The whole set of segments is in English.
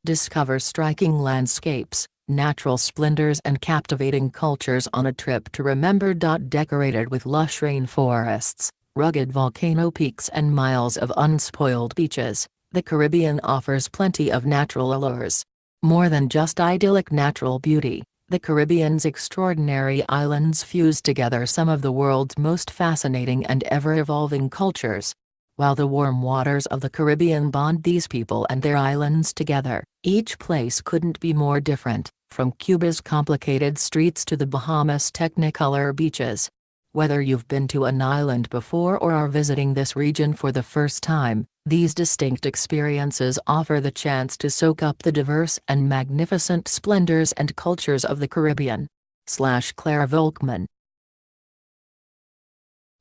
Discover striking landscapes, natural splendors and captivating cultures on a trip to remember. Decorated with lush rainforests, rugged volcano peaks and miles of unspoiled beaches, the Caribbean offers plenty of natural allures. More than just idyllic natural beauty, the Caribbean's extraordinary islands fuse together some of the world's most fascinating and ever-evolving cultures. While the warm waters of the Caribbean bond these people and their islands together, each place couldn't be more different, from Cuba's complicated streets to the Bahamas' technicolor beaches. Whether you've been to an island before or are visiting this region for the first time, these distinct experiences offer the chance to soak up the diverse and magnificent splendors and cultures of the Caribbean. Claire Volkman.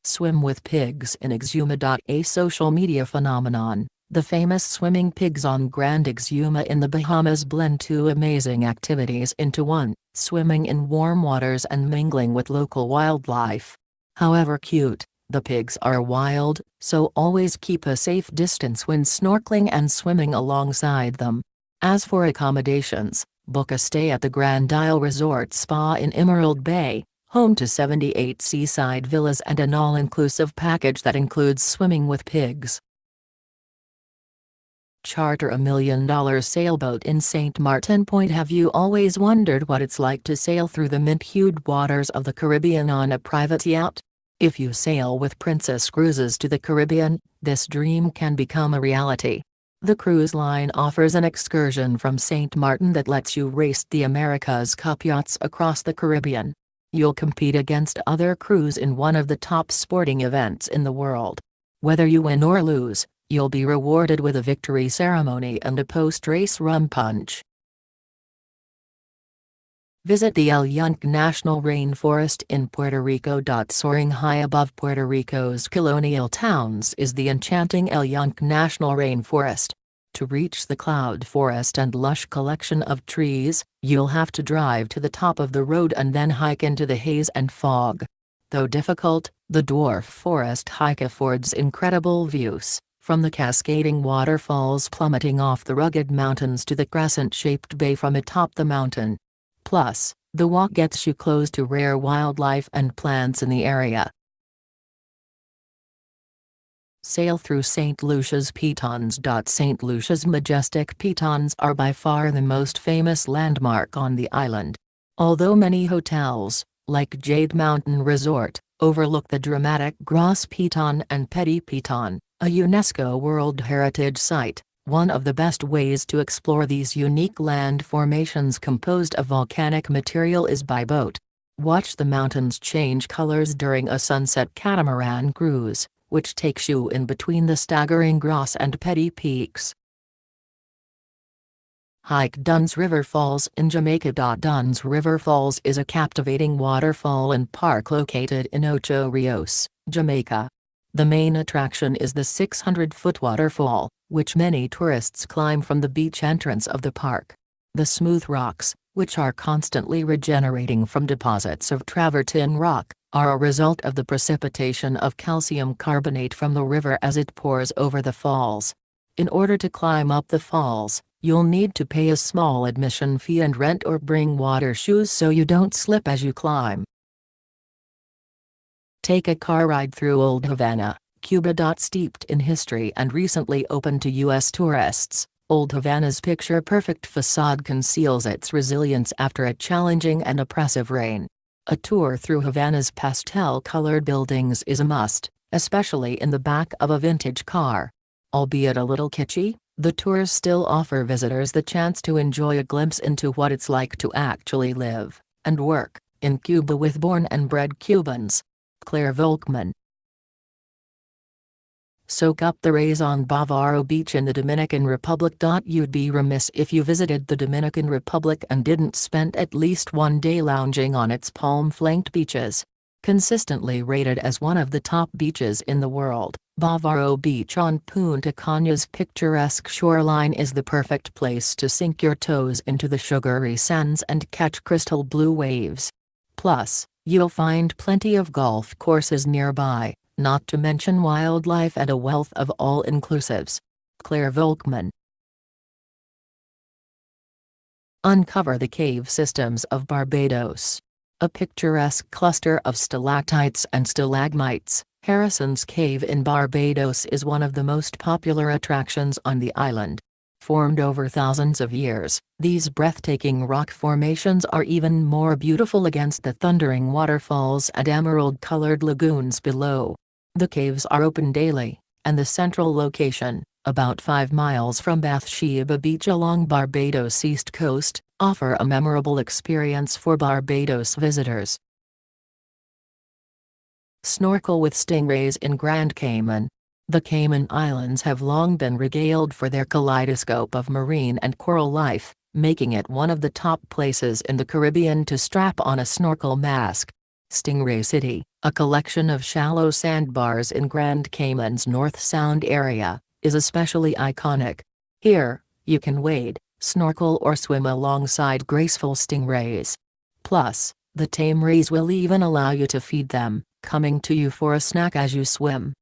Swim with pigs in Exuma. A social media phenomenon, the famous swimming pigs on Grand Exuma in the Bahamas blend two amazing activities into one: swimming in warm waters and mingling with local wildlife. However cute, the pigs are wild, so always keep a safe distance when snorkeling and swimming alongside them. As for accommodations, book a stay at the Grand Isle Resort Spa in Emerald Bay, home to 78 seaside villas and an all-inclusive package that includes swimming with pigs. Charter $1 million sailboat in St. Martin Point. Have you always wondered what it's like to sail through the mint-hued waters of the Caribbean on a private yacht? If you sail with Princess Cruises to the Caribbean, this dream can become a reality. The cruise line offers an excursion from St. Martin that lets you race the America's Cup yachts across the Caribbean. You'll compete against other crews in one of the top sporting events in the world. Whether you win or lose, you'll be rewarded with a victory ceremony and a post-race rum punch. Visit the El Yunque National Rainforest in Puerto Rico. Soaring high above Puerto Rico's colonial towns is the enchanting El Yunque National Rainforest. To reach the cloud forest and lush collection of trees, you'll have to drive to the top of the road and then hike into the haze and fog. Though difficult, the dwarf forest hike affords incredible views, from the cascading waterfalls plummeting off the rugged mountains to the crescent-shaped bay from atop the mountain. Plus, the walk gets you close to rare wildlife and plants in the area. Sail through St. Lucia's Pitons. St. Lucia's majestic pitons are by far the most famous landmark on the island. Although many hotels, like Jade Mountain Resort, overlook the dramatic Gros Piton and Petit Piton, a UNESCO World Heritage Site, one of the best ways to explore these unique land formations composed of volcanic material is by boat. Watch the mountains change colors during a sunset catamaran cruise, which takes you in between the staggering Gros and Petit peaks. Hike Dunn's River Falls in Jamaica. Dunn's River Falls is a captivating waterfall and park located in Ocho Rios, Jamaica. The main attraction is the 600-foot waterfall, which many tourists climb from the beach entrance of the park. The smooth rocks, which are constantly regenerating from deposits of travertine rock, are a result of the precipitation of calcium carbonate from the river as it pours over the falls. In order to climb up the falls, you'll need to pay a small admission fee and rent or bring water shoes so you don't slip as you climb. Take a car ride through Old Havana, Cuba. Steeped in history and recently open to U.S. tourists, Old Havana's picture-perfect facade conceals its resilience after a challenging and oppressive reign. A tour through Havana's pastel-colored buildings is a must, especially in the back of a vintage car. Albeit a little kitschy, the tours still offer visitors the chance to enjoy a glimpse into what it's like to actually live and work in Cuba with born and bred Cubans. Claire Volkman. Soak up the rays on Bávaro Beach in the Dominican Republic. You'd be remiss if you visited the Dominican Republic and didn't spend at least one day lounging on its palm-flanked beaches. Consistently rated as one of the top beaches in the world, Bávaro Beach on Punta Caña's picturesque shoreline is the perfect place to sink your toes into the sugary sands and catch crystal blue waves. Plus, you'll find plenty of golf courses nearby, not to mention wildlife and a wealth of all-inclusives. Claire Volkman. Uncover the cave systems of Barbados. A picturesque cluster of stalactites and stalagmites, Harrison's Cave in Barbados is one of the most popular attractions on the island. Formed over thousands of years, these breathtaking rock formations are even more beautiful against the thundering waterfalls and emerald-colored lagoons below. The caves are open daily, and the central location, about 5 miles from Bathsheba Beach along Barbados' east coast, offer a memorable experience for Barbados visitors. Snorkel with stingrays in Grand Cayman. The Cayman Islands have long been regaled for their kaleidoscope of marine and coral life, making it one of the top places in the Caribbean to strap on a snorkel mask. Stingray City, a collection of shallow sandbars in Grand Cayman's North Sound area, is especially iconic. Here, you can wade, snorkel or swim alongside graceful stingrays. Plus, the tame rays will even allow you to feed them, coming to you for a snack as you swim.